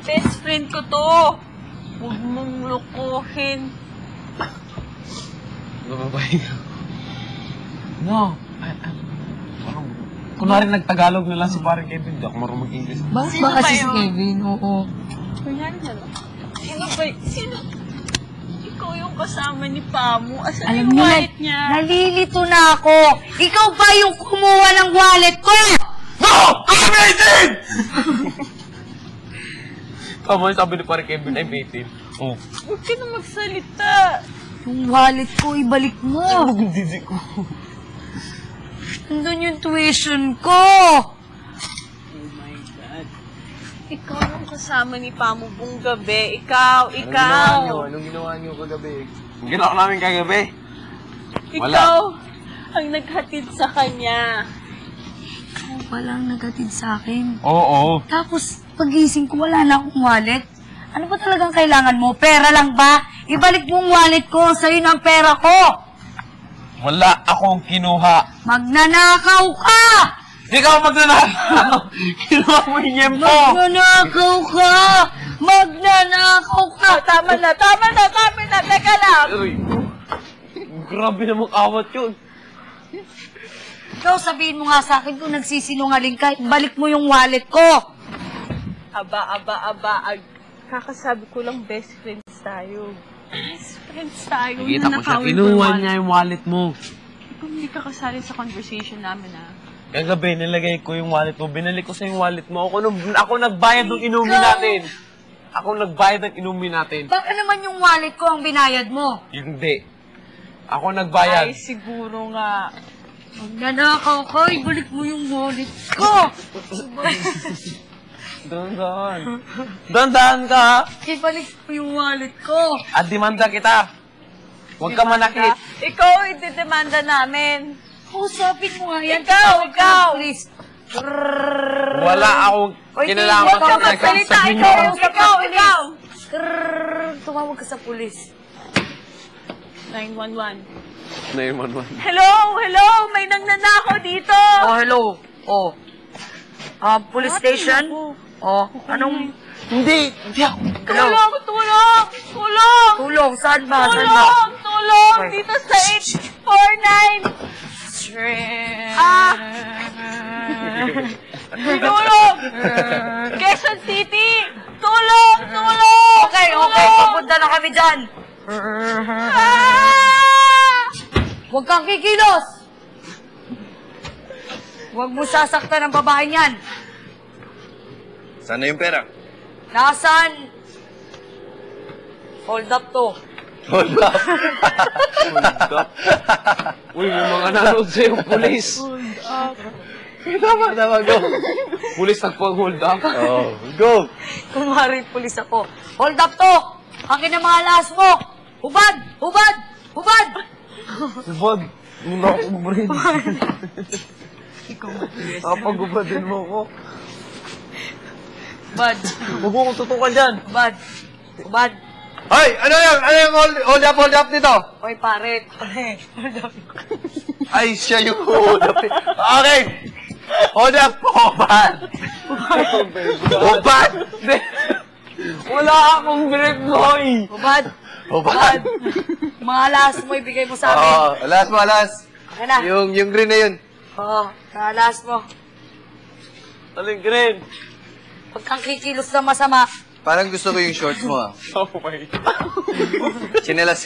Best friend ko to. Huwag mong lokohin. Bababay ka. No. Kunwari nagtagalog na lang si parang Kevin. Hindi ako marunong mag-English. Sino ba si Kevin? Oo. Sino ba? Sino? Ikaw yung kasama ni Pamu. Asan Alam yung niyo, wallet niya? nalilito na ako. Ikaw ba yung kumuha ng wallet ko? No! I'm 18! Tama yung sabi ni parang Kevin, I'm 18. Oh. Huwag ka na magsalita. Yung wallet ko, ibalik mo. Hindi ko. Nandun yung tuition ko. Oh my God. Ikaw yung kasama ni Pamu buong gabi. Ikaw. Anong ginawa niyo kagabi? Ang ginawa namin kagabi? Ikaw ang naghatid sa kanya. Ikaw palang nagatid sa akin. Oo. Tapos, pagising ko, wala na akong wallet. Ano ba talagang kailangan mo? Pera lang ba? Ibalik mo ang wallet ko. Sa'yo na ang pera ko. Wala akong kinuha. Magnanakaw ka! Ikaw magnanakaw! Kinuha mo yung yempo! Magnanakaw ka! Magnanakaw ka! Tama na. Teka lang. Uy, grabe namang awat yun. Ikaw, sabihin mo nga sa akin kung nagsisinungaling ka, balik mo yung wallet ko. Aba. Kakasabi ko lang best friends tayo. Best friends tayo. Nakita ko siya, Nanakawin ko kinuha yung niya yung wallet mo. Ikaw hindi ka kasali sa conversation namin, ha? Kagabi, nilagay ko yung wallet mo. Binalik ko sa yung wallet mo. Ako nagbayad ng inumin natin. Ako nagbayad ng inumin natin. Baka naman yung wallet ko ang binayad mo. Hindi. Ako nagbayad. Ay, siguro nga. Magnanakaw ka, ibalik mo yung wallet ko. Dahan-dahan ka, ha? Ibalik mo yung wallet ko. At demanda kita. Huwag ka manakit. Ikaw, itidemanda namin. Kausapin mo nga yan. Ikaw. Please. Wala akong kinalaman Huwag ka magsalita. Ikaw. Tumawag ka sa pulis. 911. 911. Hello. May nangnanakaw dito. Oh, hello. Oh. Police station? Oh, anong... Hindi ako. Hello? Tulong. Tulong, saan ba? Tulong. Dito sa 849. Tulong. Quezon City. Tulong. Okay, papunta na kami dyan. Huwag kang kikilos. Huwag mo sasaktan ang babaeng yan. Sana yung pera? Nasaan? Hold up to. Hold up. Uy, may mga nanood sa'yo, pulis. Hold up. Tama, go. Pulis nagpag-hold up. Oh, go. Kunwari pulis ako. Hold up to. Akin ang mga alas mo. Hubad! Hubad! Muna akong brain. Ikaw mag-yes. Kapag-hubadin mo ako. Hubad. Huwag mo kong tutukan dyan. Hubad. Hoy, ano yung hold up dito? Hoy, pare. Hold up. Ay, siya yung hold up. Okay. Hold up. Hubad. Wala akong break, boy. Hubad. Mga alas mo, ibigay mo sa amin. Alas. Akin na. Yung green na yun. Oo, alas mo. Aling green. Huwag kang kikilos na masama. Parang gusto ko yung shorts mo, ah. Oh my God. Sinelas.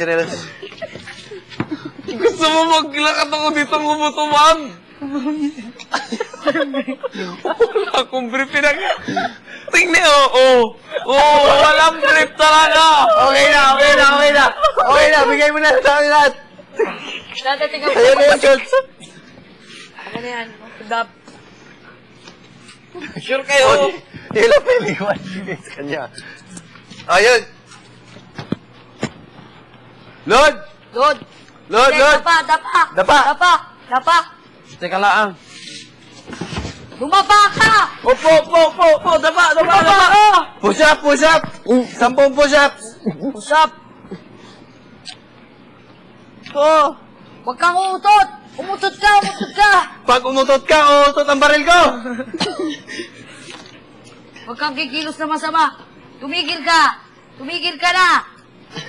Gusto mo maglakat ako dito ng umutuman? Wala akong brief. Tingnan, oo, walang brief talaga. Okay na. Bigay mo na sa amin lahat. Dadating Sa'yo na yung shorts. Ano na yan? Hubad. Sure kayo? Hindi lang pwede ko ibigay sa kanya. Ayun. Lord! Dapa. Teka lang. Lumaba ka! Opo, daba. Push up! 10 push-ups! Usap! Huwag kang uutot! Umutot ka! Pag umutot ka, uutot ang baril ko! Huwag kang kikilos na masama. Tumigil ka! Tumigil ka na!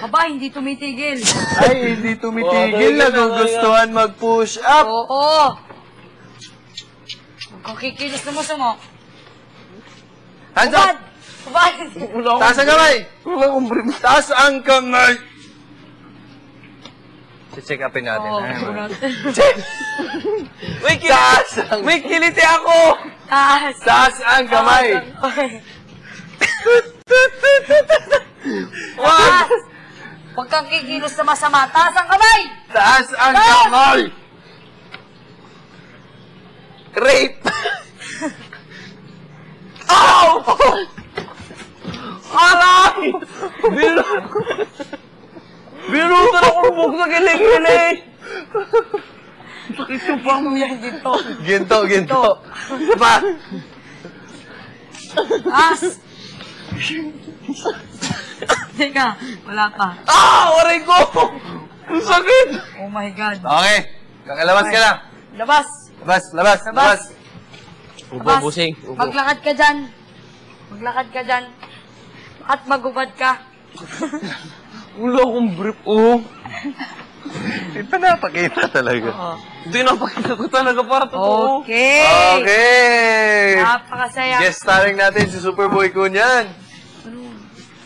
Aba, hindi tumitigil. Ay, hindi tumitigil. Nagugustuhan mag-push up. Oo. Huwag kang kikilos na mo. Hands up! Hubad! Taas ang kamay! Taas ang kamay! Check upin natin. May kiliti ako! Taas! Taas ang kamay! Taas! Huwag kang kikilos na masama. Taas ang kamay! Taas ang kamay! Rape! Ow! Aray! Binutan ako rubog sa kilig-kilig! Sakit yung pang yan dito. Ginto. Pa! Taas! Teka, wala pa. Aray ko! Ang sakit! Oh my God. Okay. Kakalabas ka na. Labas! Labas. Upo, busing. Upo. Maglakad ka dyan. At magubad ka. Wala akong brief, oh. Hindi pa napakita talaga. Hindi napakita ko talaga para totoo. Okay. Okay. Napakasaya. Guest starring natin si Superboy Kun yan.